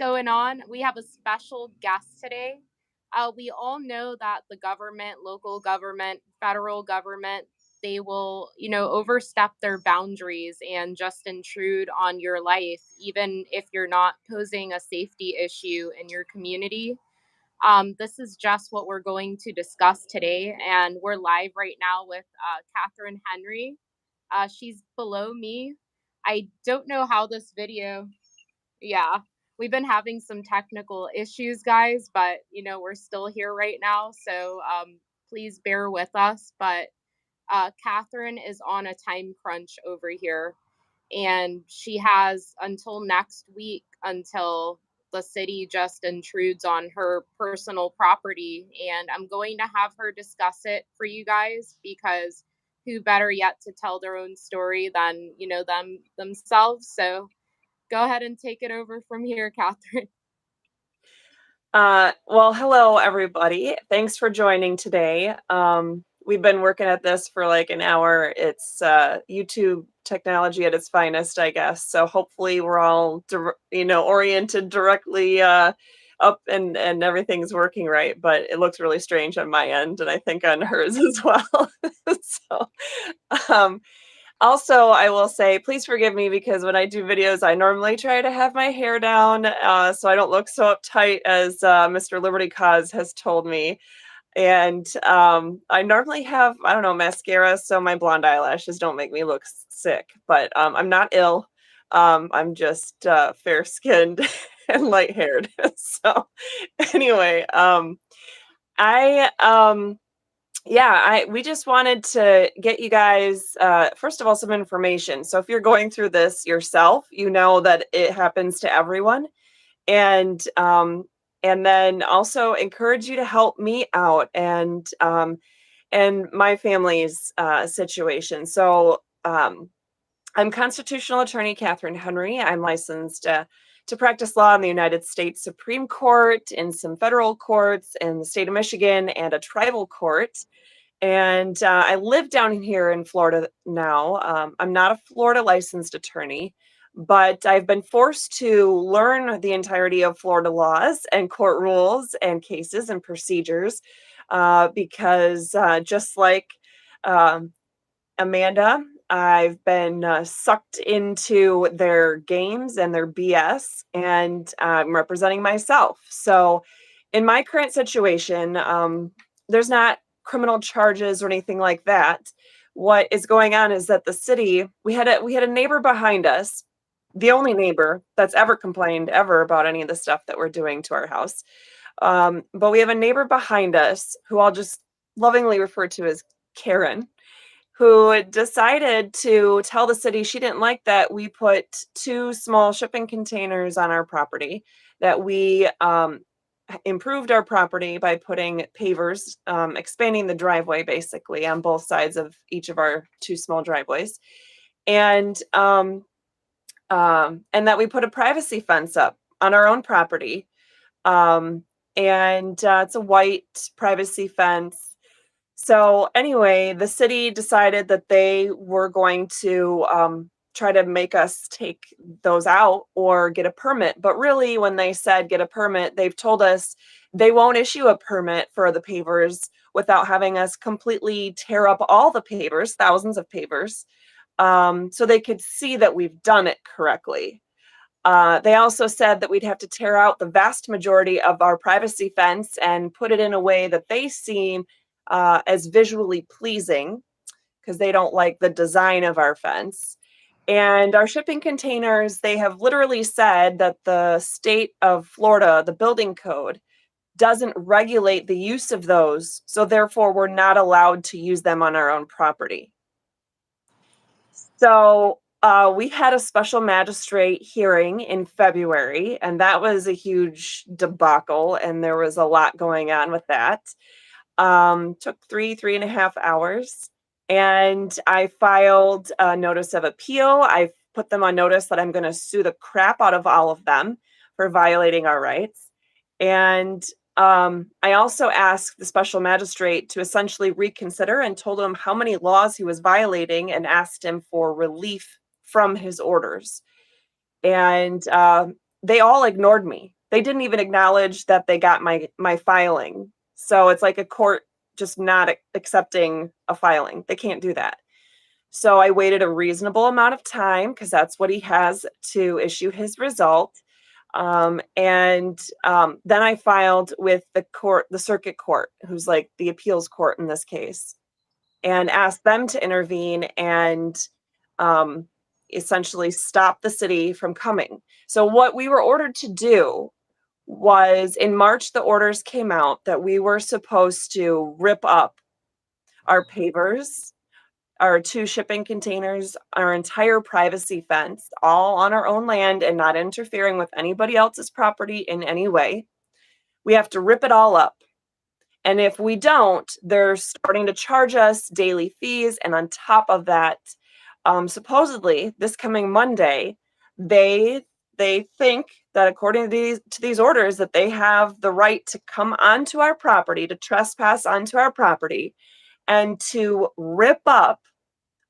going on? We have a special guest today. We all know that the government, local government, federal government, they will, overstep their boundaries and just intrude on your life, even if you're not posing a safety issue in your community. This is just what we're going to discuss today, and we're live right now with Katherine Henry. She's below me. I don't know how this video, yeah, we've been having some technical issues, guys, but we're still here right now, so please bear with us. But Katherine is on a time crunch over here, and she has until next week until the city just intrudes on her personal property. And I'm going to have her discuss it for you guys, because who better yet to tell their own story than themselves. So go ahead and take it over from here, Katherine. Well, hello, everybody. Thanks for joining today. We've been working at this for like an hour. It's YouTube technology at its finest, I guess. So hopefully we're all, oriented directly up and everything's working right. But it looks really strange on my end, and I think on hers as well. So, also, I will say, please forgive me, because when I do videos, I normally try to have my hair down so I don't look so uptight as Mr. Liberty Cause has told me. And I normally have, I don't know, mascara, so my blonde eyelashes don't make me look sick. But I'm not ill. I'm just fair-skinned and light-haired. So anyway, we just wanted to get you guys, first of all, some information. So if you're going through this yourself, you know that it happens to everyone. And then also encourage you to help me out and my family's situation. So I'm constitutional attorney Katherine Henry. I'm licensed to practice law in the United States Supreme Court, in some federal courts, in the state of Michigan, and a tribal court. And I live down here in Florida now. I'm not a Florida licensed attorney, but I've been forced to learn the entirety of Florida laws and court rules and cases and procedures because just like Amanda, I've been sucked into their games and their BS, and I'm representing myself. So in my current situation, there's not criminal charges or anything like that. What is going on is that the city, we had a neighbor behind us, the only neighbor that's ever complained ever about any of the stuff that we're doing to our house. But we have a neighbor behind us who I'll just lovingly refer to as Karen, who decided to tell the city she didn't like that we put 2 small shipping containers on our property, that we improved our property by putting pavers, expanding the driveway basically on both sides of each of our 2 small driveways, and that we put a privacy fence up on our own property. It's a white privacy fence. So anyway, the city decided that they were going to try to make us take those out or get a permit. But really, when they said get a permit, they've told us they won't issue a permit for the pavers without having us completely tear up all the pavers, thousands of pavers, so they could see that we've done it correctly. They also said that we'd have to tear out the vast majority of our privacy fence and put it in a way that they seem as visually pleasing, because they don't like the design of our fence. And our shipping containers, they have literally said that the state of Florida, the building code, doesn't regulate the use of those. So therefore, we're not allowed to use them on our own property. So we had a special magistrate hearing in February, and that was a huge debacle, and there was a lot going on with that. Took 3.5 hours, and I filed a notice of appeal. I put them on notice that I'm going to sue the crap out of all of them for violating our rights. And I also asked the special magistrate to essentially reconsider, and told him how many laws he was violating and asked him for relief from his orders. And they all ignored me. They didn't even acknowledge that they got my filing. So it's like a court just not accepting a filing. They can't do that. So I waited a reasonable amount of time because that's what he has to issue his result. And then I filed with the court, the circuit court, who's like the appeals court in this case, and asked them to intervene and um, essentially stop the city from coming. So what we were ordered to do was in March, the orders came out that we were supposed to rip up our pavers, our 2 shipping containers, our entire privacy fence, all on our own land and not interfering with anybody else's property in any way. We have to rip it all up. And if we don't, they're starting to charge us daily fees. And on top of that, supposedly this coming Monday, they think that according to these orders that they have the right to come onto our property, to trespass onto our property, and to rip up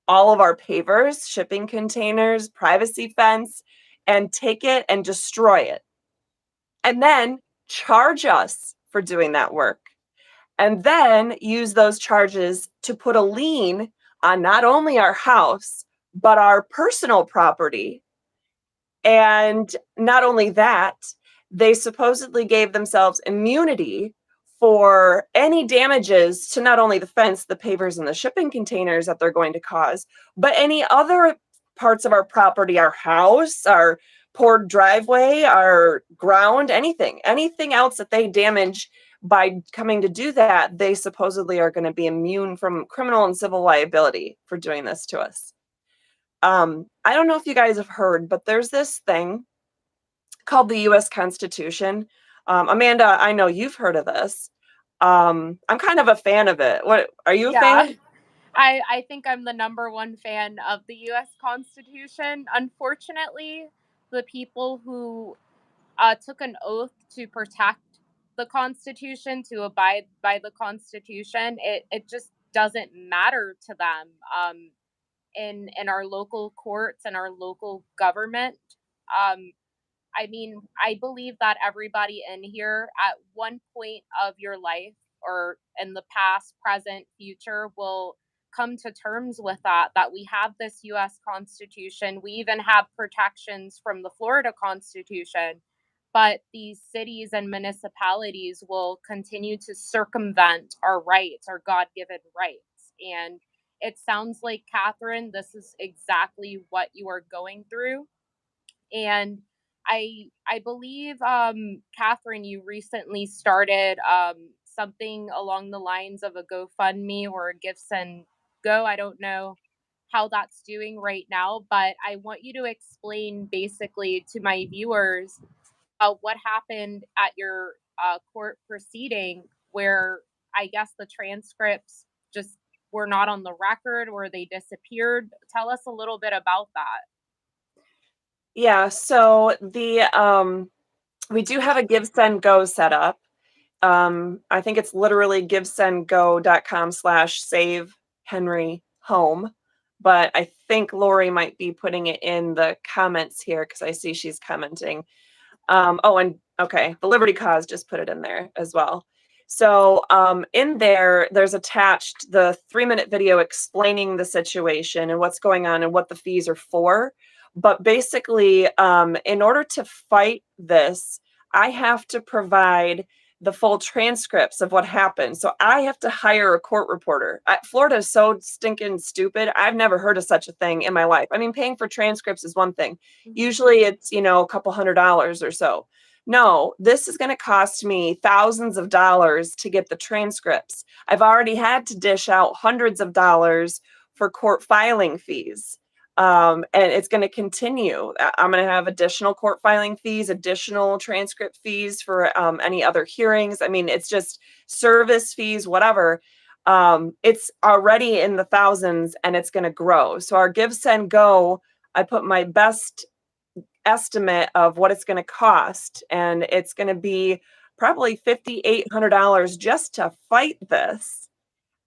all of our pavers, shipping containers, privacy fence, and take it and destroy it. And then charge us for doing that work. And then use those charges to put a lien on not only our house, but our personal property. And not only that, they supposedly gave themselves immunity for any damages to not only the fence, the pavers, and the shipping containers that they're going to cause, but any other parts of our property, our house, our poured driveway, our ground, anything else that they damage by coming to do that, they supposedly are going to be immune from criminal and civil liability for doing this to us. I don't know if you guys have heard, but there's this thing called the U.S. Constitution. Amanda, I know you've heard of this. I'm kind of a fan of it. What are you a Yeah. fan? I think I'm the number one fan of the US Constitution. Unfortunately, the people who took an oath to protect the Constitution, to abide by the Constitution, it just doesn't matter to them in our local courts and our local government. Um, I mean, I believe that everybody in here at one point of your life or in the past, present, future will come to terms with that we have this US Constitution. We even have protections from the Florida Constitution, but these cities and municipalities will continue to circumvent our rights, our God-given rights. And it sounds like, Katherine, this is exactly what you are going through. And I believe, Katherine, you recently started something along the lines of a GoFundMe or a Give Send Go. I don't know how that's doing right now, but I want you to explain basically to my viewers what happened at your court proceeding, where I guess the transcripts just were not on the record or they disappeared. Tell us a little bit about that. Yeah, so we do have a Give Send Go set up. I think it's literally givesendgo.com/save Henry home. But I think Lori might be putting it in the comments here because I see she's commenting. Oh, and okay, the Liberty Cause just put it in there as well. So in there, there's attached the 3-minute video explaining the situation and what's going on and what the fees are for. But basically, in order to fight this, I have to provide the full transcripts of what happened. So I have to hire a court reporter. Florida is so stinking stupid. I've never heard of such a thing in my life. I mean, paying for transcripts is one thing. Usually it's, a couple $100 or so. No, this is going to cost me thousands of dollars to get the transcripts. I've already had to dish out hundreds of dollars for court filing fees. And it's going to continue. I'm going to have additional court filing fees, additional transcript fees for any other hearings. I mean, it's just service fees, whatever. It's already in the thousands and it's going to grow. So our Give Send Go, I put my best estimate of what it's going to cost, and it's going to be probably $5,800 just to fight this.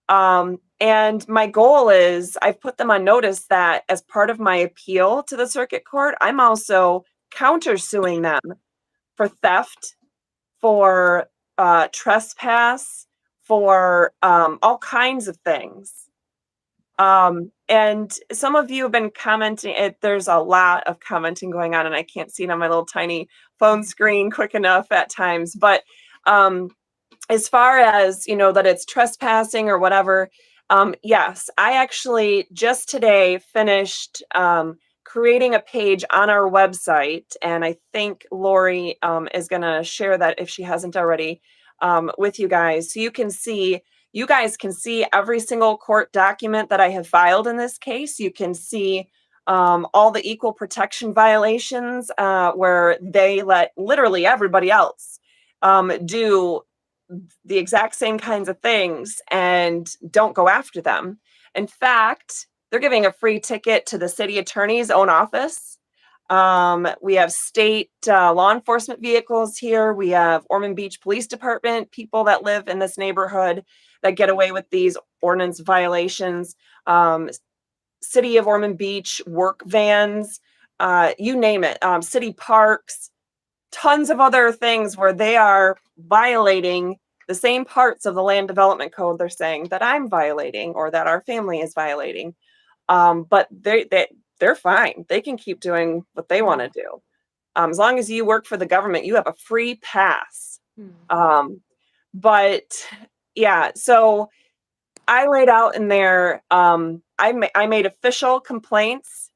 And my goal is, I've put them on notice that as part of my appeal to the circuit court, I'm also countersuing them for theft, for trespass, for all kinds of things. And some of you have been commenting. There's a lot of commenting going on, and I can't see it on my little tiny phone screen quick enough at times. But as far as, you know, that it's trespassing or whatever, yes, I actually just today finished creating a page on our website, and I think Lori is going to share that if she hasn't already with you guys, so you guys can see every single court document that I have filed in this case. You can see all the equal protection violations where they let literally everybody else do the exact same kinds of things and don't go after them. In fact, they're giving a free ticket to the city attorney's own office. We have state law enforcement vehicles here. We have Ormond Beach Police Department, people that live in this neighborhood that get away with these ordinance violations. City of Ormond Beach work vans, you name it, city parks, tons of other things where they are violating the same parts of the land development code they're saying that I'm violating or that our family is violating. But they're fine. They can keep doing what they want to do. As long as you work for the government, you have a free pass. But yeah, so I laid out in there, I made official complaints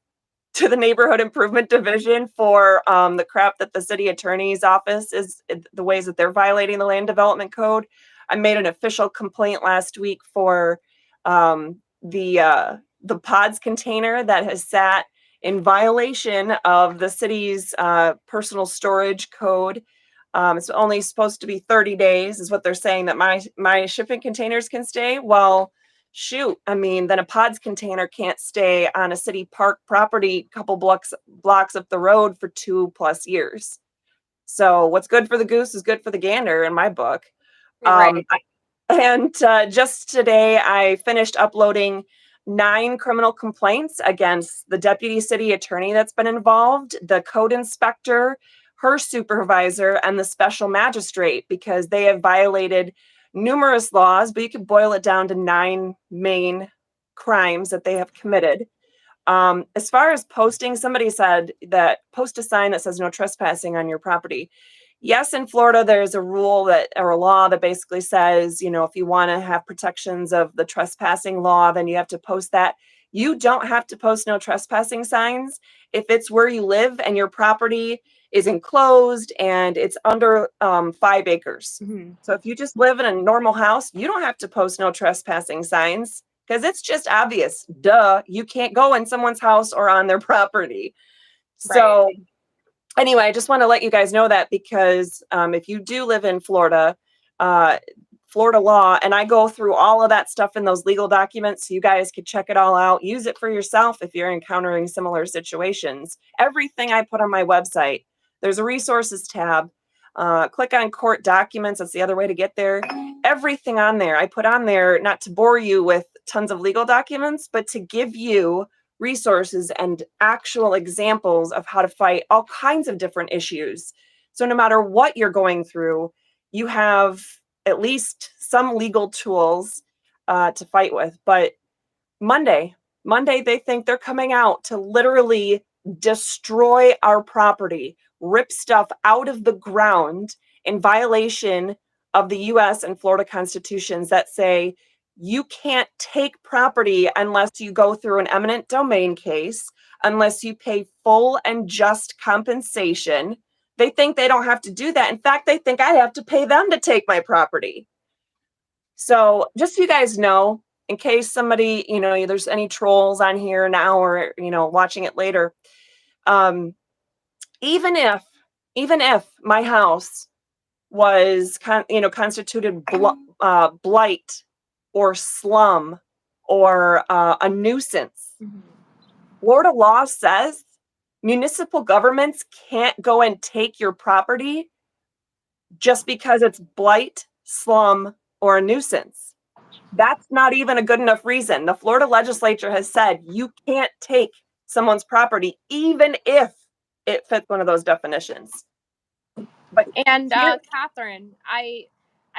to the neighborhood improvement division for the crap that the city attorney's office is, the ways that they're violating the land development code. I made an official complaint last week for the pods container that has sat in violation of the city's personal storage code. It's only supposed to be 30 days is what they're saying that my shipping containers can stay. Well, shoot, I mean, then a pods container can't stay on a city park property a couple blocks up the road for 2+ years. So what's good for the goose is good for the gander in my book. Right. And just today, I finished uploading 9 criminal complaints against the deputy city attorney that's been involved, the code inspector, her supervisor, and the special magistrate, because they have violated numerous laws, but you could boil it down to 9 main crimes that they have committed. As far as posting, somebody said that post a sign that says no trespassing on your property. Yes, in Florida, there's a rule that, or a law that basically says, you know, if you want to have protections of the trespassing law, then you have to post that. You don't have to post no trespassing signs if it's where you live and your property is enclosed and it's under 5 acres. So if you just live in a normal house, you don't have to post no trespassing signs because it's just obvious. Duh, you can't go in someone's house or on their property. So Right. anyway, I just want to let you guys know that because if you do live in Florida, Florida law, and I go through all of that stuff in those legal documents, so you guys could check it all out. Use it for yourself if you're encountering similar situations. Everything I put on my website, there's a resources tab. Click on court documents. That's the other way to get there. Everything on there, I put on there, not to bore you with tons of legal documents, but to give you resources and actual examples of how to fight all kinds of different issues. So no matter what you're going through, you have at least some legal tools to fight with. But Monday, they think they're coming out to literally destroy our property, rip stuff out of the ground in violation of the US and Florida constitutions that say you can't take property unless you go through an eminent domain case, unless you pay full and just compensation. They think they don't have to do that. In fact, they think I have to pay them to take my property. So just so you guys know, in case somebody, you know, there's any trolls on here now or, you know, watching it later, even if my house was, constituted blight or slum or a nuisance, Florida law says municipal governments can't go and take your property just because it's blight, slum, or a nuisance. That's not even a good enough reason. The Florida legislature has said you can't take someone's property even if it fits one of those definitions. But And here, Katherine, I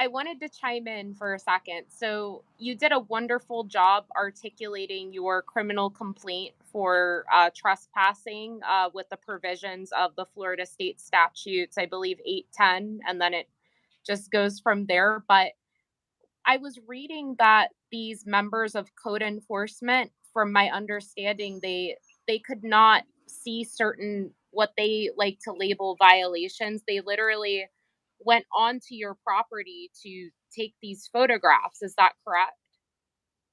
wanted to chime in for a second. So you did a wonderful job articulating your criminal complaint for trespassing with the provisions of the Florida state statutes, I believe 810, and then it just goes from there. But I was reading that these members of code enforcement, from my understanding, they could not see certain what they like to label violations. They literally went onto your property to take these photographs. Is that correct?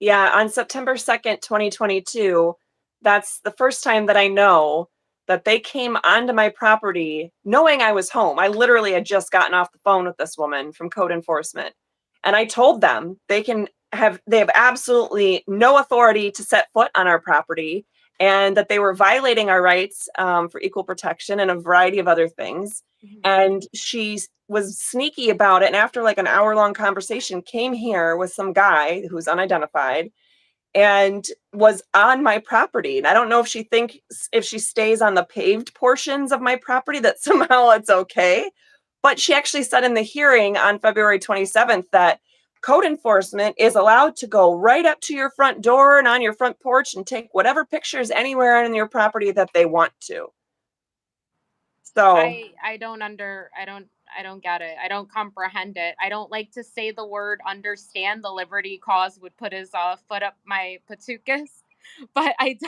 yeah, on September 2nd, 2022, that's the first time that I know that they came onto my property knowing I was home. I literally had just gotten off the phone with this woman from code enforcement. And I told them they have absolutely no authority to set foot on our property, and that they were violating our rights for equal protection and a variety of other things. Mhm. And she was sneaky about it. And after like an hour long conversation, came here with some guy who's unidentified and was on my property. And I don't know if she thinks if she stays on the paved portions of my property that somehow it's okay. But she actually said in the hearing on February 27th that code enforcement is allowed to go right up to your front door and on your front porch and take whatever pictures anywhere in your property that they want to. So, I don't get it. I don't comprehend it. I don't like to say the word understand. The Liberty Cause would put his foot up my patukas, but I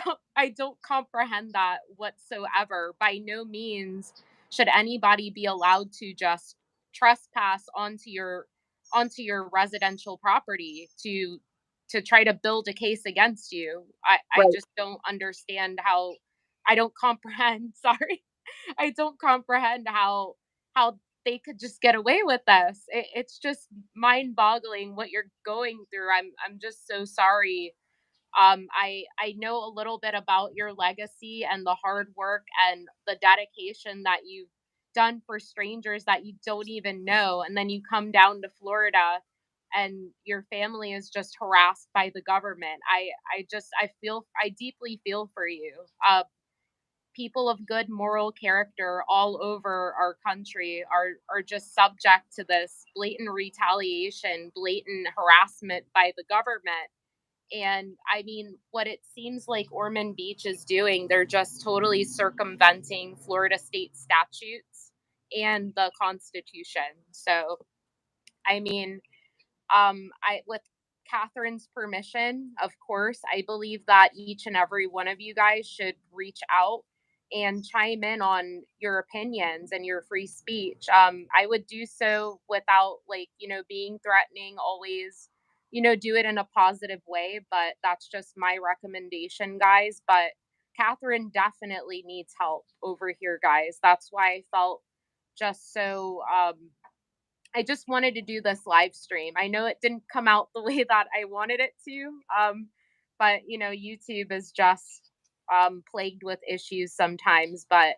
don't comprehend that whatsoever. By no means should anybody be allowed to just trespass onto your residential property to try to build a case against you. I right. just don't understand how I don't comprehend. Sorry. I don't comprehend how they could just get away with this. It's just mind-boggling what you're going through. I'm just so sorry. I know a little bit about your legacy and the hard work and the dedication that you've done for strangers that you don't even know, and then you come down to Florida and your family is just harassed by the government. I deeply feel for you. People of good moral character all over our country are just subject to this blatant retaliation, blatant harassment by the government. And I mean, what it seems like Ormond Beach is doing, they're just totally circumventing Florida state statutes and the Constitution. So, I mean, I with Catherine's permission, of course, I believe that each and every one of you guys should reach out and chime in on your opinions and your free speech. I would do so without being threatening. Always, do it in a positive way. But that's just my recommendation, guys. But Catherine definitely needs help over here, guys. That's why I felt just so I just wanted to do this live stream. I know it didn't come out the way that I wanted it to, but YouTube is just plagued with issues sometimes. But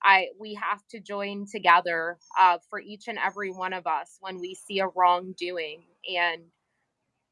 I we have to join together for each and every one of us when we see a wrongdoing. And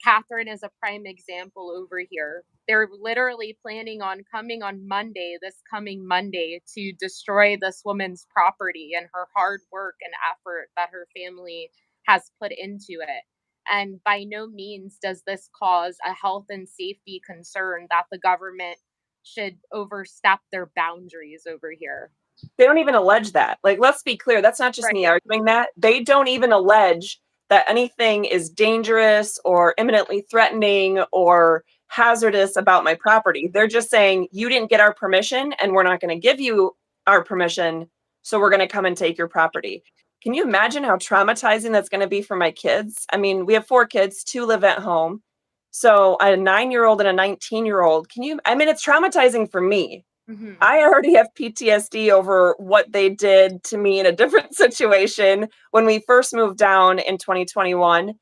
Catherine is a prime example over here. They're literally planning on coming on Monday, this coming Monday, to destroy this woman's property and her hard work and effort that her family has put into it. And by no means does this cause a health and safety concern that the government should overstep their boundaries over here. They don't even allege that. Like, let's be clear, that's not just me Right. arguing that. They don't even allege that anything is dangerous or imminently threatening or hazardous about my property. They're just saying, you didn't get our permission and we're not going to give you our permission. So we're going to come and take your property. Can you imagine how traumatizing that's going to be for my kids? I mean, we have 4 kids, 2 live at home. So a 9-year-old and a 19-year-old, I mean, it's traumatizing for me. Hmm. I already have PTSD over what they did to me in a different situation when we first moved down in 2021.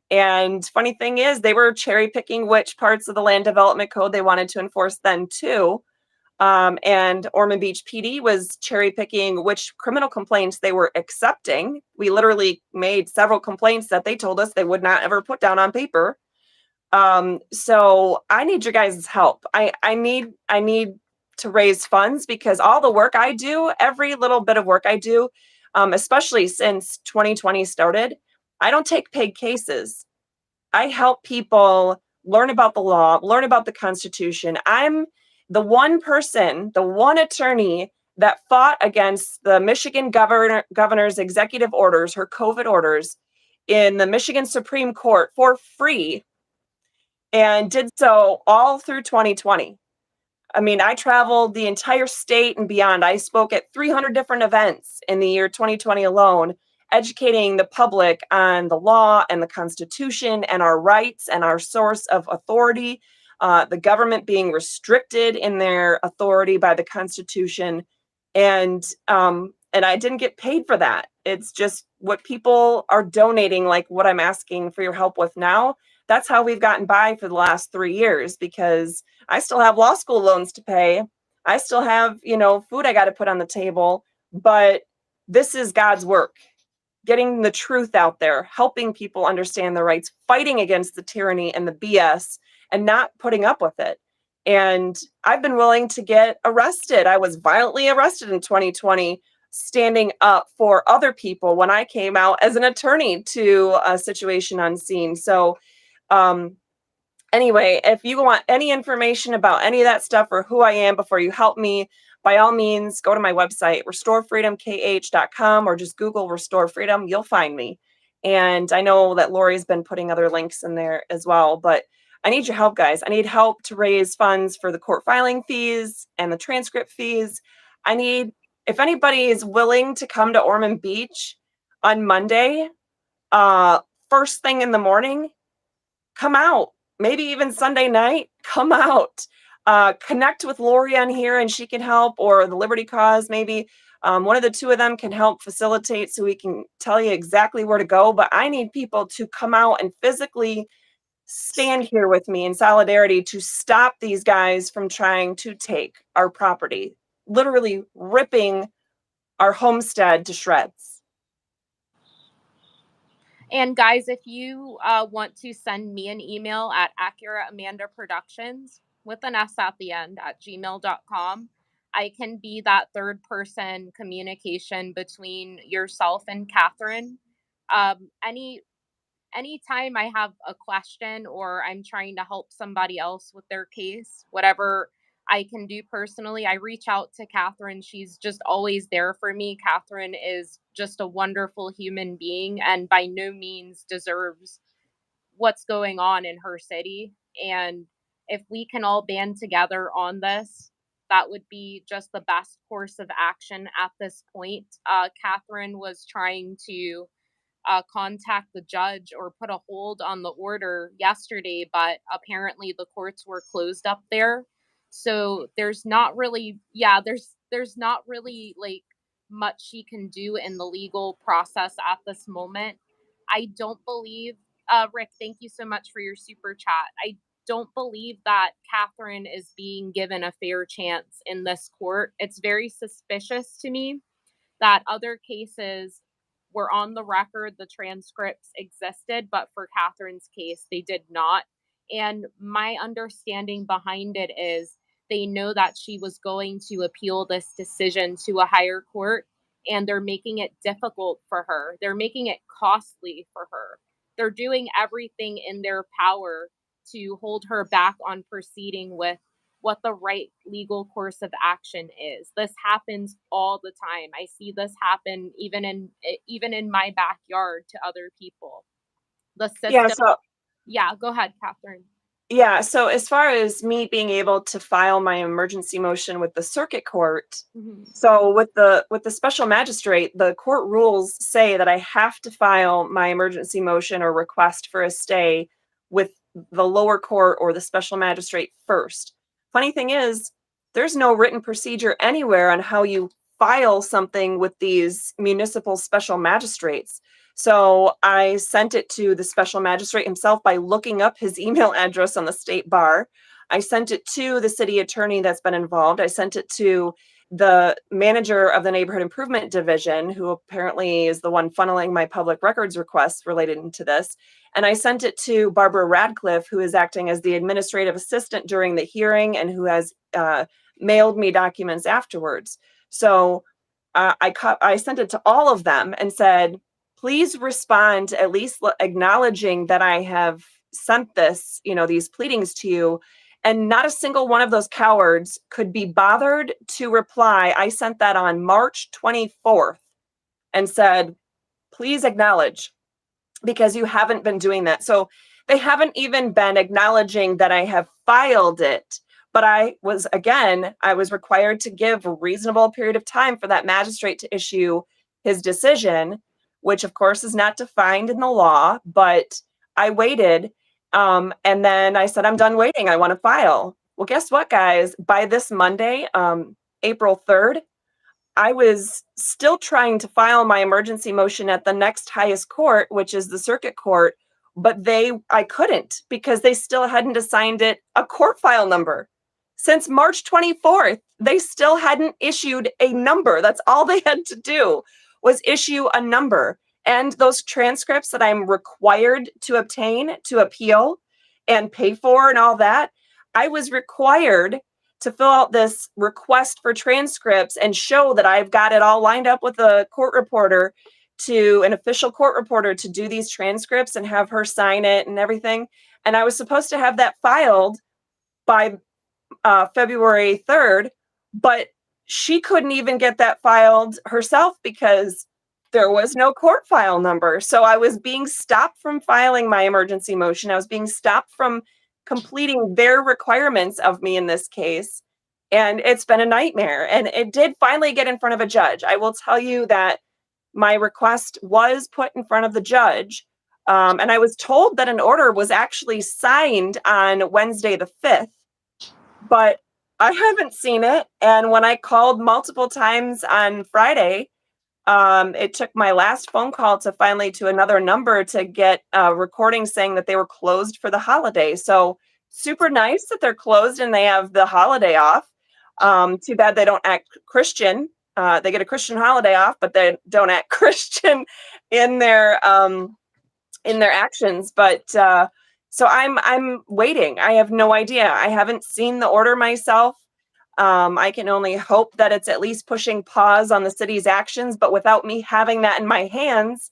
And funny thing is, they were cherry picking which parts of the land development code they wanted to enforce then too. And Ormond Beach PD was cherry picking which criminal complaints they were accepting. We literally made several complaints that they told us they would not ever put down on paper. So I need your guys' help. I need to raise funds because all the work I do, every little bit of work I do, especially since 2020 started. I don't take paid cases. I help people learn about the law, learn about the Constitution. I'm the one person, the one attorney that fought against the Michigan governor's executive orders, her COVID orders, in the Michigan Supreme Court for free, and did so all through 2020. I mean, I traveled the entire state and beyond. I spoke at 300 different events in the year 2020 alone, educating the public on the law and the Constitution and our rights and our source of authority, the government being restricted in their authority by the Constitution. And I didn't get paid for that. It's just what people are donating, like what I'm asking for your help with now. That's how we've gotten by for the last 3 years, because I still have law school loans to pay. I still have, food I got to put on the table, but this is God's work. Getting the truth out there, helping people understand their rights, fighting against the tyranny and the BS, and not putting up with it. And I've been willing to get arrested. I was violently arrested in 2020, standing up for other people when I came out as an attorney to a situation unseen. So, anyway, if you want any information about any of that stuff or who I am before you help me, by all means, go to my website, restorefreedomkh.com, or just Google Restore Freedom. You'll find me. And I know that Lori's been putting other links in there as well, but I need your help, guys. I need help to raise funds for the court filing fees and the transcript fees. If anybody is willing to come to Ormond Beach on Monday, first thing in the morning, come out. Maybe even Sunday night, come out. Connect with Lori on here and she can help, or the Liberty Cause, maybe. One of the two of them can help facilitate so we can tell you exactly where to go. But I need people to come out and physically stand here with me in solidarity to stop these guys from trying to take our property, literally ripping our homestead to shreds. And guys, if you want to send me an email at acuraamandaproductions with an S at the end at gmail.com, I can be that third person communication between yourself and Katherine. Anytime I have a question or I'm trying to help somebody else with their case, whatever I can do personally, I reach out to Katherine. She's just always there for me. Katherine is just a wonderful human being and by no means deserves what's going on in her city. And if we can all band together on this, that would be just the best course of action at this point. Katherine was trying to contact the judge or put a hold on the order yesterday, but apparently the courts were closed up there. So there's not really, there's not really like much she can do in the legal process at this moment. I don't believe, Rick, thank you so much for your super chat. I don't believe that Katherine is being given a fair chance in this court. It's very suspicious to me that other cases were on the record, the transcripts existed, but for Katherine's case, they did not. And my understanding behind it is they know that she was going to appeal this decision to a higher court, and they're making it difficult for her. They're making it costly for her. They're doing everything in their power to hold her back on proceeding with what the right legal course of action is. This happens all the time. I see this happen even in my backyard to other people. The system. Go ahead, Katherine. Yeah, so as far as me being able to file my emergency motion with the circuit court, so with the special magistrate, the court rules say that I have to file my emergency motion or request for a stay with the lower court or the special magistrate first. Funny thing is, there's no written procedure anywhere on how you file something with these municipal special magistrates. So I sent it to the special magistrate himself by looking up his email address on the state bar. I sent it to the city attorney that's been involved. I sent it to the manager of the neighborhood improvement division, who apparently is the one funneling my public records requests related to this. And I sent it to Barbara Radcliffe, who is acting as the administrative assistant during the hearing and who has mailed me documents afterwards. So I sent it to all of them and said, please respond, at least acknowledging that I have sent this, these pleadings to you. And not a single one of those cowards could be bothered to reply. I sent that on March 24th and said, please acknowledge, because you haven't been doing that. So they haven't even been acknowledging that I have filed it. But I was required to give a reasonable period of time for that magistrate to issue his decision, which of course is not defined in the law, but I waited. And then I said, I'm done waiting. I want to file. Well, guess what, guys? By this Monday, April 3rd, I was still trying to file my emergency motion at the next highest court, which is the circuit court, but I couldn't because they still hadn't assigned it a court file number. Since March 24th, they still hadn't issued a number. That's all they had to do, was issue a number. And those transcripts that I'm required to obtain to appeal and pay for and all that, I was required to fill out this request for transcripts and show that I've got it all lined up with a court reporter, to an official court reporter, to do these transcripts and have her sign it and everything. And I was supposed to have that filed by February 3rd, but she couldn't even get that filed herself because there was no court file number. So I was being stopped from filing my emergency motion. I was being stopped from completing their requirements of me in this case. And it's been a nightmare. And it did finally get in front of a judge. I will tell you that my request was put in front of the judge. And I was told that an order was actually signed on Wednesday the 5th, but I haven't seen it. And when I called multiple times on Friday, it took my last phone call to another number to get a recording saying that they were closed for the holiday. So super nice that they're closed and they have the holiday off. Too bad they don't act Christian. They get a Christian holiday off, but they don't act Christian in their actions. But so I'm waiting. I have no idea. I haven't seen the order myself. I can only hope that it's at least pushing pause on the city's actions, but without me having that in my hands,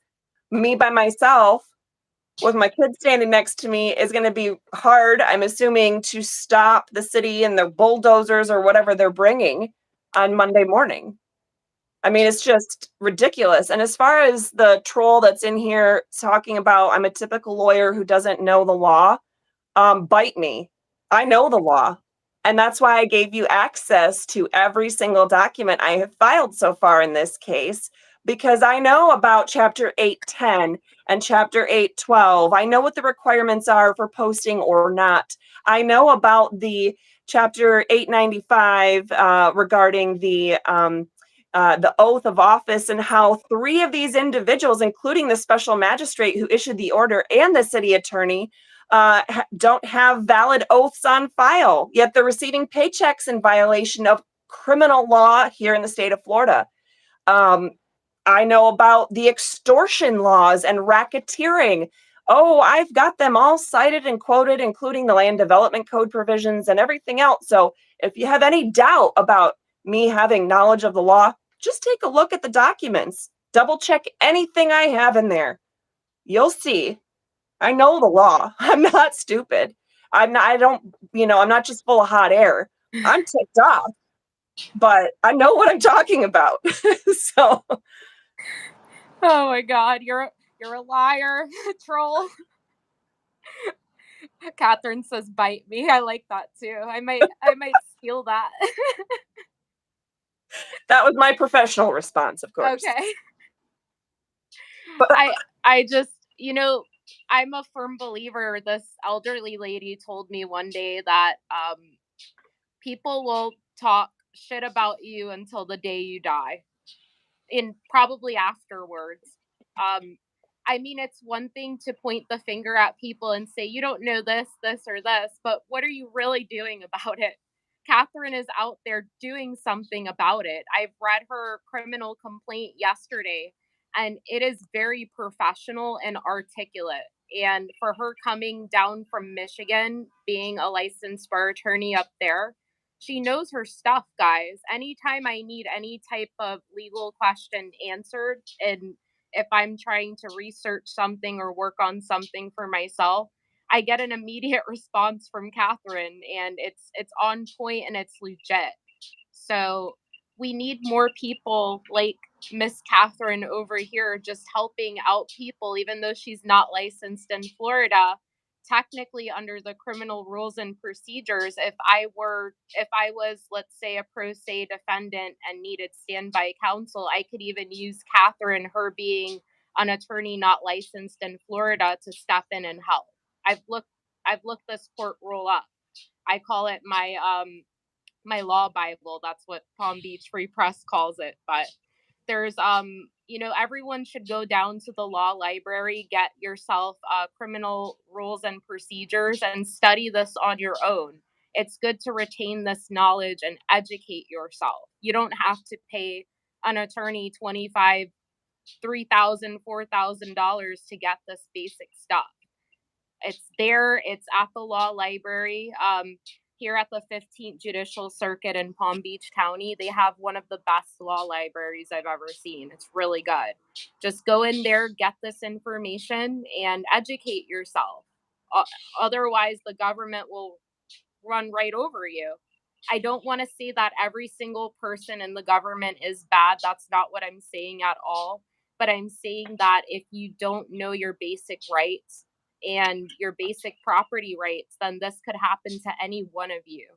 me by myself, with my kids standing next to me, is going to be hard, I'm assuming, to stop the city and the bulldozers or whatever they're bringing on Monday morning. I mean, it's just ridiculous. And as far as the troll that's in here talking about I'm a typical lawyer who doesn't know the law, bite me. I know the law. And that's why I gave you access to every single document I have filed so far in this case, because I know about Chapter 810 and Chapter 812. I know what the requirements are for posting or not. I know about the Chapter 895 regarding the oath of office, and how 3 of these individuals, including the special magistrate who issued the order and the city attorney, don't have valid oaths on file, yet they're receiving paychecks in violation of criminal law here in the state of Florida. I know about the extortion laws and racketeering. Oh, I've got them all cited and quoted, including the land development code provisions and everything else. So if you have any doubt about me having knowledge of the law, just take a look at the documents. Double check anything I have in there. You'll see. I know the law. I'm not stupid. I'm not just full of hot air. I'm ticked off, but I know what I'm talking about. So Oh my God, you're a liar, troll. Katherine says, "Bite me." I like that too. I might steal that. that was my professional response, of course. Okay. But I just, I'm a firm believer. This elderly lady told me one day that people will talk shit about you until the day you die, and probably afterwards. Um, I mean, it's one thing to point the finger at people and say, you don't know this, this, or this, but what are you really doing about it? Katherine is out there doing something about it. I've read her criminal complaint yesterday, and it is very professional and articulate. And for her coming down from Michigan, being a licensed bar attorney up there, She knows her stuff, guys. Anytime I need any type of legal question answered, and if I'm trying to research something or work on something for myself, I get an immediate response from Katherine, and it's on point and it's legit. So we need more people like Miss Katherine over here just helping out people, even though she's not licensed in Florida. Technically, under the criminal rules and procedures, if I was, let's say, a pro se defendant and needed standby counsel, I could even use Katherine, her being an attorney not licensed in Florida, to step in and help. I've looked I've looked this court rule up. I call it my law Bible. That's what Palm Beach Free Press calls it. But there's everyone should go down to the law library, get yourself criminal rules and procedures, and study this on your own. It's good to retain this knowledge and educate yourself. You don't have to pay an attorney 25, $3,000, $4,000 to get this basic stuff. It's there. It's at the law library. Here at the 15th Judicial Circuit in Palm Beach County, they have one of the best law libraries I've ever seen. It's really good. Just go in there, get this information, and educate yourself. Otherwise, the government will run right over you. I don't want to say that every single person in the government is bad. That's not what I'm saying at all. But I'm saying that if you don't know your basic rights and your basic property rights, then this could happen to any one of you.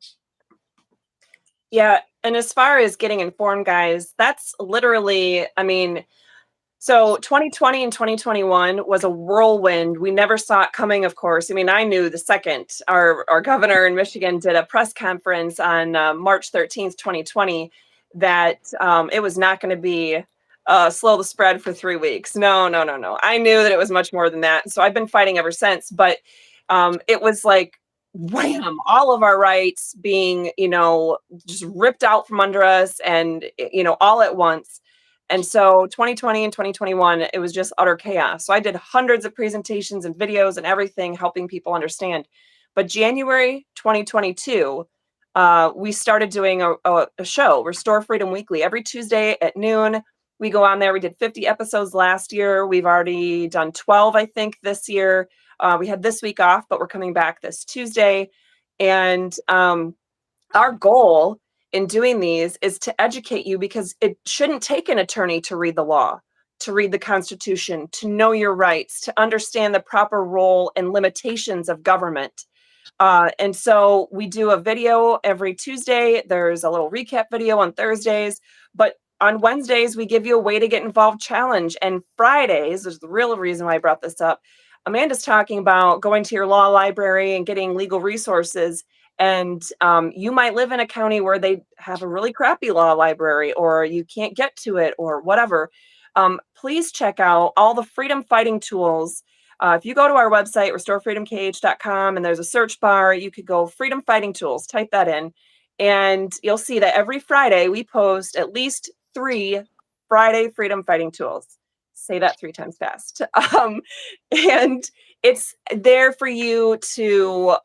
Yeah, and as far as getting informed, guys, that's literally, I mean, so 2020 and 2021 was a whirlwind. We never saw it coming, of course. I mean, I knew the second our governor in Michigan did a press conference on March 13th, 2020, that it was not going to be slow the spread for 3 weeks. No, no, no, no. I knew that it was much more than that. So I've been fighting ever since. But it was like, wham, all of our rights being, just ripped out from under us and, all at once. And so 2020 and 2021, it was just utter chaos. So I did hundreds of presentations and videos and everything helping people understand. But January 2022, we started doing a show, Restore Freedom Weekly, every Tuesday at noon. We go on there. We did 50 episodes last year. We've already done 12, I think, this year. We had this week off, but we're coming back this Tuesday. And our goal in doing these is to educate you, because it shouldn't take an attorney to read the law, to read the Constitution, to know your rights, to understand the proper role and limitations of government. And so we do a video every Tuesday. There's a little recap video on Thursdays, but on Wednesdays, we give you a way to get involved challenge. And Fridays, there's the real reason why I brought this up. Amanda's talking about going to your law library and getting legal resources. And you might live in a county where they have a really crappy law library, or you can't get to it, or whatever. Please check out all the freedom fighting tools. If you go to our website, restorefreedomkh.com, and there's a search bar, you could go freedom fighting tools, type that in, and you'll see that every Friday we post at least 3 Friday freedom fighting tools. Say that 3 times fast. And it's there for you to,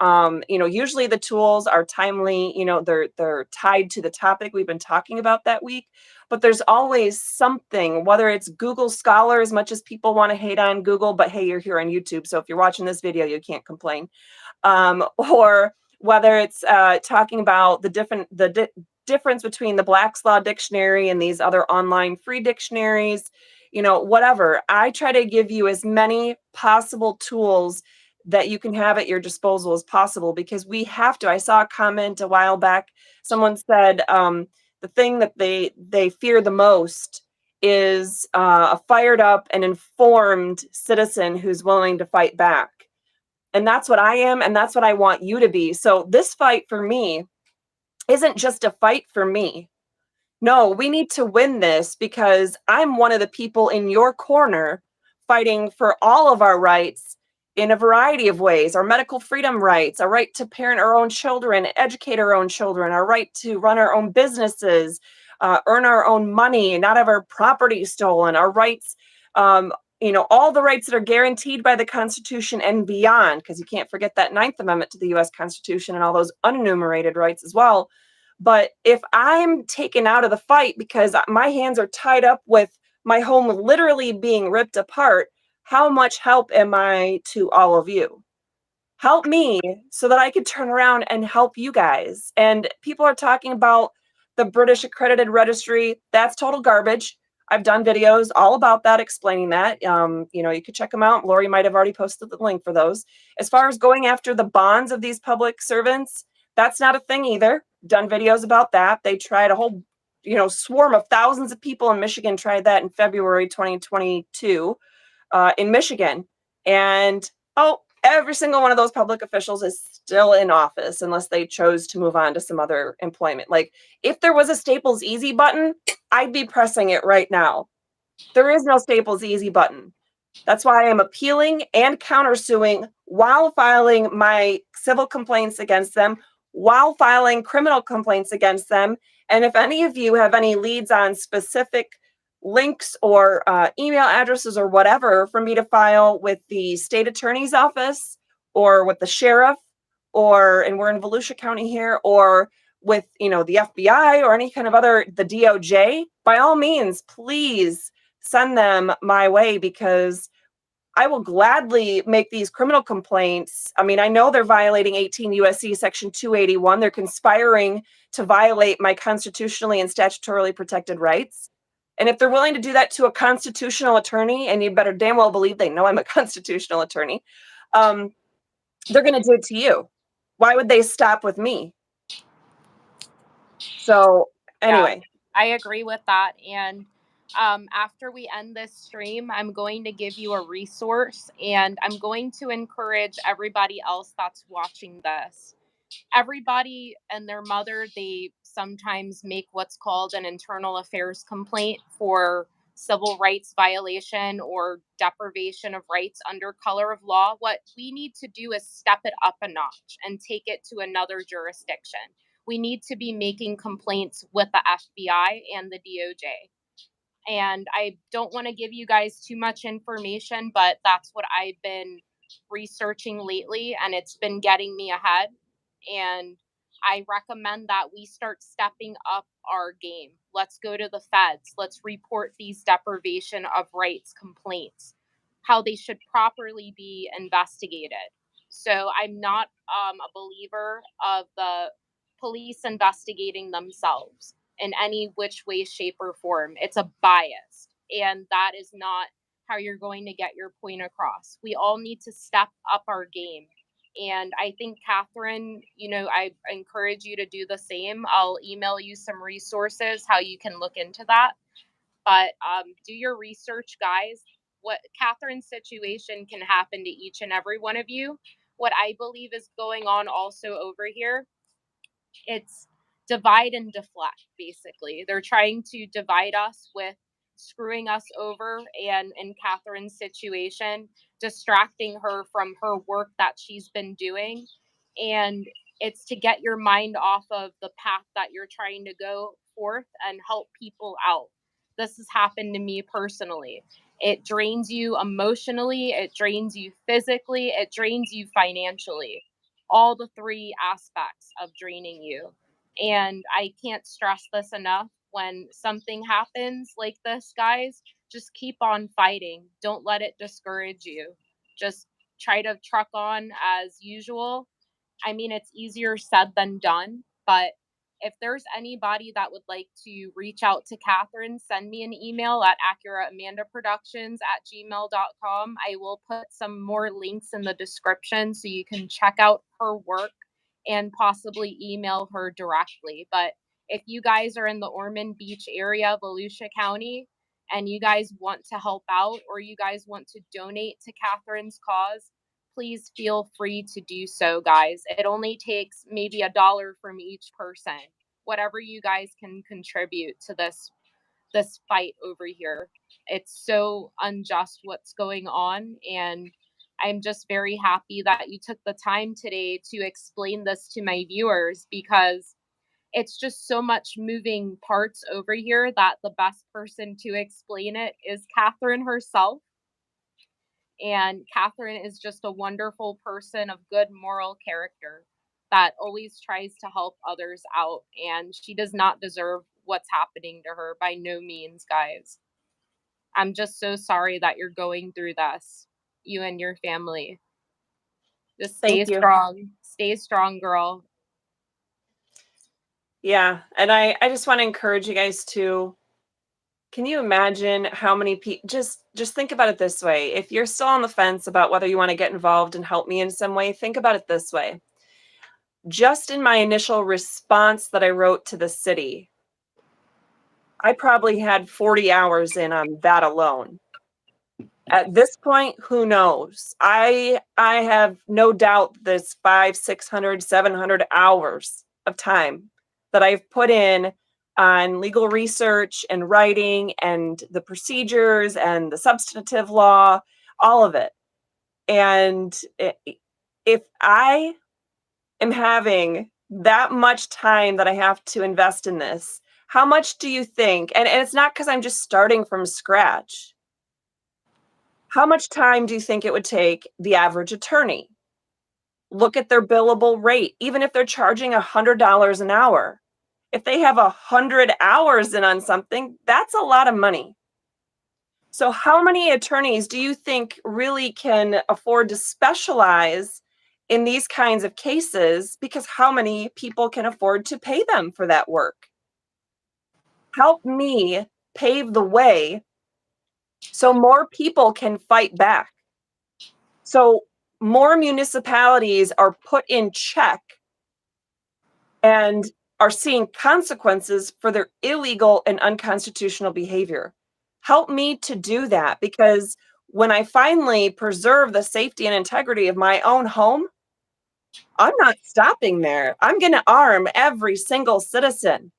usually the tools are timely, they're tied to the topic we've been talking about that week, but there's always something, whether it's Google Scholar, as much as people want to hate on Google, but hey, you're here on YouTube. So if you're watching this video, you can't complain. Or whether it's talking about the difference between the Black's Law Dictionary and these other online free dictionaries, whatever. I try to give you as many possible tools that you can have at your disposal as possible, because we have to. I saw a comment a while back. Someone said the thing that they fear the most is a fired up and informed citizen who's willing to fight back. And that's what I am, and that's what I want you to be. So this fight for me isn't just a fight for me. No, we need to win this, because I'm one of the people in your corner fighting for all of our rights in a variety of ways. Our medical freedom rights, our right to parent our own children, educate our own children, our right to run our own businesses, earn our own money, not have our property stolen, our rights, all the rights that are guaranteed by the Constitution and beyond, because you can't forget that 9th Amendment to the U.S. Constitution and all those unenumerated rights as well. But if I'm taken out of the fight because my hands are tied up with my home literally being ripped apart, how much help am I to all of you? Help me so that I could turn around and help you guys. And people are talking about the British accredited registry. That's total garbage. I've done videos all about that, explaining that. You could check them out. Lori might have already posted the link for those. As far as going after the bonds of these public servants, that's not a thing either. Done videos about that. They tried a whole, swarm of thousands of people in Michigan tried that in February 2022 in Michigan. And every single one of those public officials is still in office unless they chose to move on to some other employment. Like, if there was a Staples Easy button, I'd be pressing it right now. There is no Staples Easy button. That's why I am appealing and countersuing while filing my civil complaints against them, while filing criminal complaints against them. And if any of you have any leads on specific links or email addresses or whatever for me to file with the state attorney's office or with the sheriff, and we're in Volusia County here, or with the FBI or any kind of other, the DOJ, by all means, please send them my way, because I will gladly make these criminal complaints. I mean, I know they're violating 18 USC section 281. They're conspiring to violate my constitutionally and statutorily protected rights. And if they're willing to do that to a constitutional attorney, and you better damn well believe they know I'm a constitutional attorney, they're going to do it to you. Why would they stop with me? So Yeah, anyway, I agree with that. And after we end this stream, I'm going to give you a resource, and I'm going to encourage everybody else that's watching this. Everybody and their mother, they sometimes make what's called an internal affairs complaint for civil rights violation or deprivation of rights under color of law. What we need to do is step it up a notch and take it to another jurisdiction. We need to be making complaints with the FBI and the DOJ. And I don't want to give you guys too much information, but that's what I've been researching lately, and it's been getting me ahead. And I recommend that we start stepping up our game. Let's go to the feds. Let's report these deprivation of rights complaints, how they should properly be investigated. So I'm not a believer of the police investigating themselves in any which way, shape, or form. It's a bias, and that is not how you're going to get your point across. We all need to step up our game. And I think, Katherine, I encourage you to do the same. I'll email you some resources, how you can look into that. But do your research, guys. What Katherine's situation can happen to each and every one of you. What I believe is going on also over here, it's divide and deflect. Basically, they're trying to divide us with screwing us over, and in Katherine's situation, distracting her from her work that she's been doing. And it's to get your mind off of the path that you're trying to go forth and help people out. This has happened to me personally. It drains you emotionally, it drains you physically, it drains you financially, all the three aspects of draining you. And I can't stress this enough. When something happens like this, guys, just keep on fighting. Don't let it discourage you. Just try to truck on as usual. I mean, it's easier said than done, but if there's anybody that would like to reach out to Katherine, send me an email at acuraamandaproductions at gmail.com. I will put some more links in the description so you can check out her work and possibly email her directly. But if you guys are in the Ormond Beach area, Volusia County, and you guys want to help out, or you guys want to donate to Katherine's cause, please feel free to do so, guys. It only takes maybe $1 from each person. Whatever you guys can contribute to this fight over here. It's so unjust what's going on, and I'm just very happy that you took the time today to explain this to my viewers, because it's just so much moving parts over here that the best person to explain it is Katherine herself. And Katherine is just a wonderful person of good moral character that always tries to help others out, and she does not deserve what's happening to her by no means, guys. I'm just so sorry that you're going through this, you and your family. Just stay Thank you. strong. Stay strong, girl. Yeah, and I just want to encourage you guys to, can you imagine how many people, just think about it this way. If you're still on the fence about whether you want to get involved and help me in some way, think about it this way. Just in my initial response that I wrote to the city, I probably had 40 hours in on that alone. At this point, who knows? I have no doubt this 500, 600, 700 hours of time that I've put in on legal research and writing and the procedures and the substantive law, all of it. And if I am having that much time that I have to invest in this, how much do you think? And it's not because I'm just starting from scratch. How much time do you think it would take the average attorney? Look at their billable rate, even if they're charging $100 an hour. If they have 100 hours in on something, that's a lot of money. So how many attorneys do you think really can afford to specialize in these kinds of cases? Because how many people can afford to pay them for that work? Help me pave the way so more people can fight back. So more municipalities are put in check and are seeing consequences for their illegal and unconstitutional behavior. Help me to do that, because when I finally preserve the safety and integrity of my own home, I'm not stopping there. I'm going to arm every single citizen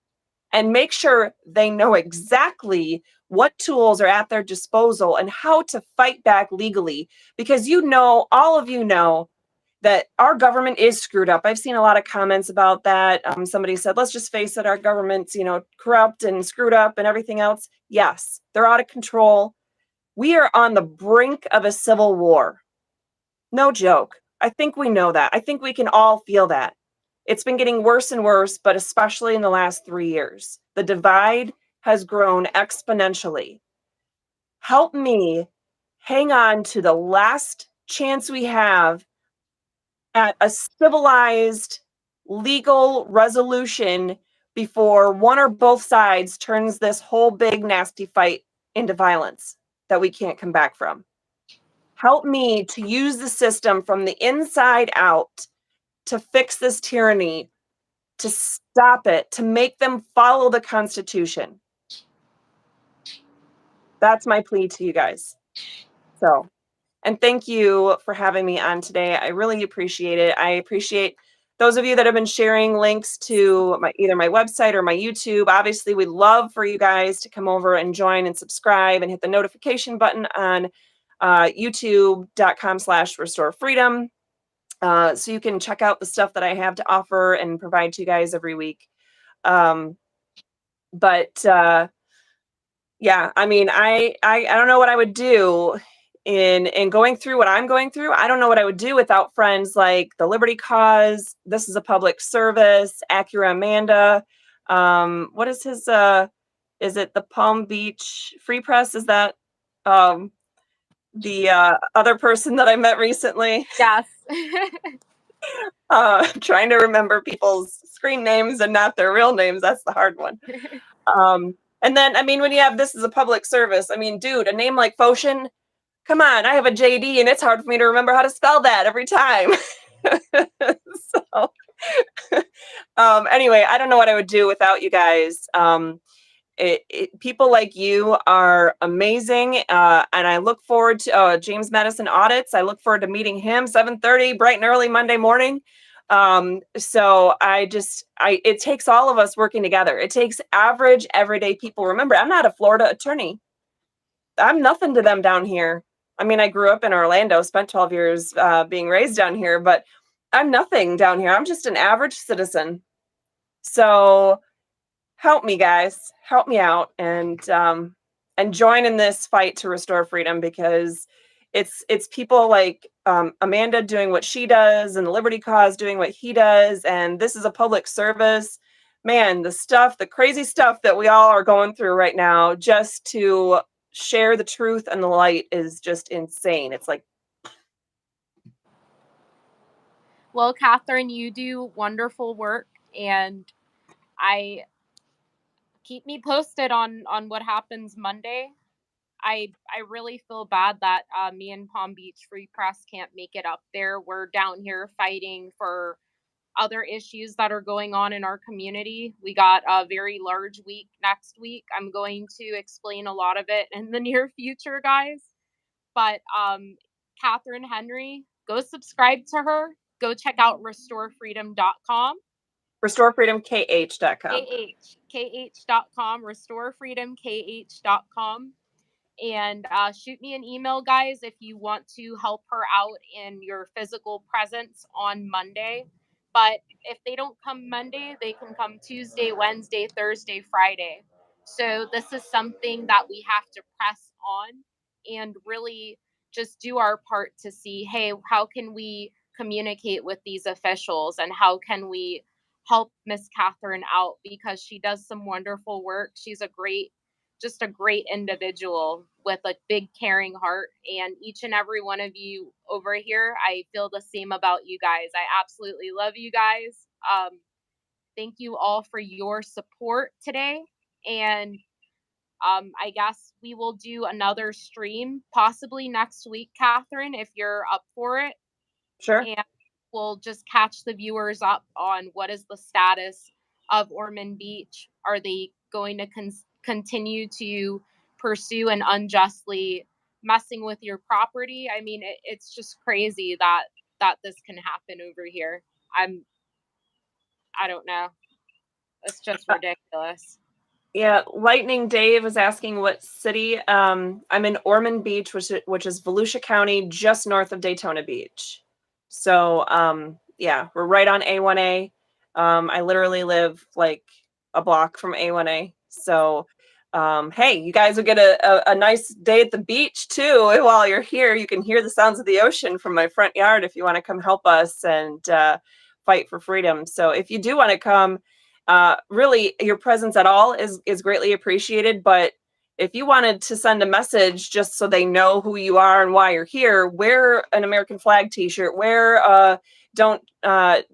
and make sure they know exactly what tools are at their disposal and how to fight back legally. Because all of you know that our government is screwed up. I've seen a lot of comments about that. Somebody said, let's just face it, our government's, corrupt and screwed up and everything else. Yes, they're out of control. We are on the brink of a civil war. No joke. I think we know that. I think we can all feel that. It's been getting worse and worse, but especially in the last 3 years. The divide has grown exponentially. Help me hang on to the last chance we have at a civilized legal resolution before one or both sides turns this whole big nasty fight into violence that we can't come back from. Help me to use the system from the inside out to fix this tyranny, to stop it, to make them follow the Constitution. That's my plea to you guys. So, and thank you for having me on today. I really appreciate it. I appreciate those of you that have been sharing links to either my website or my YouTube. Obviously, we'd love for you guys to come over and join and subscribe and hit the notification button on youtube.com/restore freedom. So you can check out the stuff that I have to offer and provide to you guys every week. Yeah, I mean, I don't know what I would do in going through what I'm going through. I don't know what I would do without friends like the Liberty Cause. This is a public service. Acura Amanda. What is his? Is it the Palm Beach Free Press? Is that the other person that I met recently? Yes. Trying to remember people's screen names and not their real names. That's the hard one. And then, I mean, when you have this as a public service, I mean, dude, a name like Foshin, come on, I have a JD and it's hard for me to remember how to spell that every time. So, anyway, I don't know what I would do without you guys. People like you are amazing, and I look forward to James Madison Audits. I look forward to meeting him 7:30 bright and early Monday morning. So it takes all of us working together. It takes average everyday people. Remember, I'm not a Florida attorney. I'm nothing to them down here. I mean, I grew up in Orlando, spent 12 years being raised down here, but I'm nothing down here. I'm just an average citizen. So help me, guys. Help me out and join in this fight to restore freedom, because it's people like Amanda doing what she does, and the Liberty Cause doing what he does, and this is a public service. Man, the crazy stuff that we all are going through right now, just to share the truth and the light, is just insane. It's like, Well, Katherine, you do wonderful work, and I keep me posted on what happens Monday. I really feel bad that me and Palm Beach Free Press can't make it up there. We're down here fighting for other issues that are going on in our community. We got a very large week next week. I'm going to explain a lot of it in the near future, guys. But Katherine Henry, go subscribe to her. Go check out restorefreedom.com. restorefreedomkh.com. KH.com, restorefreedomkh.com. And shoot me an email, guys, if you want to help her out in your physical presence on Monday. But if they don't come Monday, they can come Tuesday, Wednesday, Thursday, Friday. So this is something that we have to press on and really just do our part to see, hey, how can we communicate with these officials, and how can we help Miss Katherine out, because she does some wonderful work. She's just a great individual with a big caring heart, and each and every one of you over here, I feel the same about you guys. I absolutely love you guys. Thank you all for your support today, and I guess we will do another stream possibly next week, Katherine, if you're up for it. Sure. And we'll just catch the viewers up on what is the status of Ormond Beach. Are they going to continue to pursue and unjustly messing with your property? I mean, it's just crazy that this can happen over here. I don't know. It's just ridiculous. Yeah, Lightning Dave is asking what city. I'm in Ormond Beach, which is Volusia County, just north of Daytona Beach. So yeah, we're right on A1A. I literally live like a block from A1A. So hey, you guys will get a nice day at the beach too. While you're here, you can hear the sounds of the ocean from my front yard if you want to come help us and fight for freedom. So if you do want to come, really, your presence at all is greatly appreciated. But if you wanted to send a message just so they know who you are and why you're here, wear an American flag T-shirt. Wear don't tread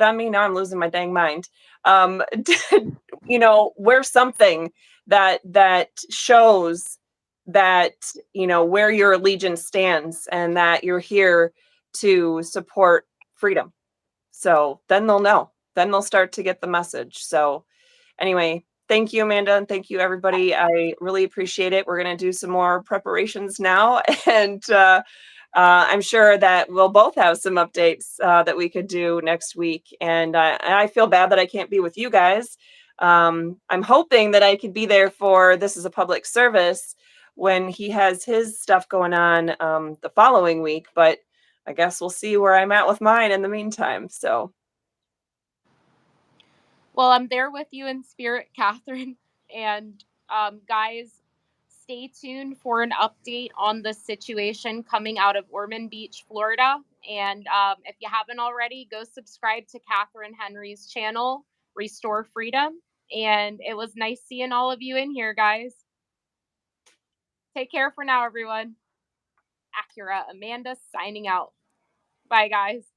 on me. Now I'm losing my dang mind. Wear something that shows that where your allegiance stands and that you're here to support freedom. So then they'll know. Then they'll start to get the message. So anyway, thank you, Amanda, and thank you, everybody. I really appreciate it. We're going to do some more preparations now, and I'm sure that we'll both have some updates that we could do next week. And I feel bad that I can't be with you guys. I'm hoping that I could be there for This Is a Public Service when he has his stuff going on the following week, but I guess we'll see where I'm at with mine in the meantime. So, well, I'm there with you in spirit, Katherine. And guys, stay tuned for an update on the situation coming out of Ormond Beach, Florida. And if you haven't already, go subscribe to Katherine Henry's channel, Restore Freedom. And it was nice seeing all of you in here, guys. Take care for now, everyone. Acura Amanda signing out. Bye, guys.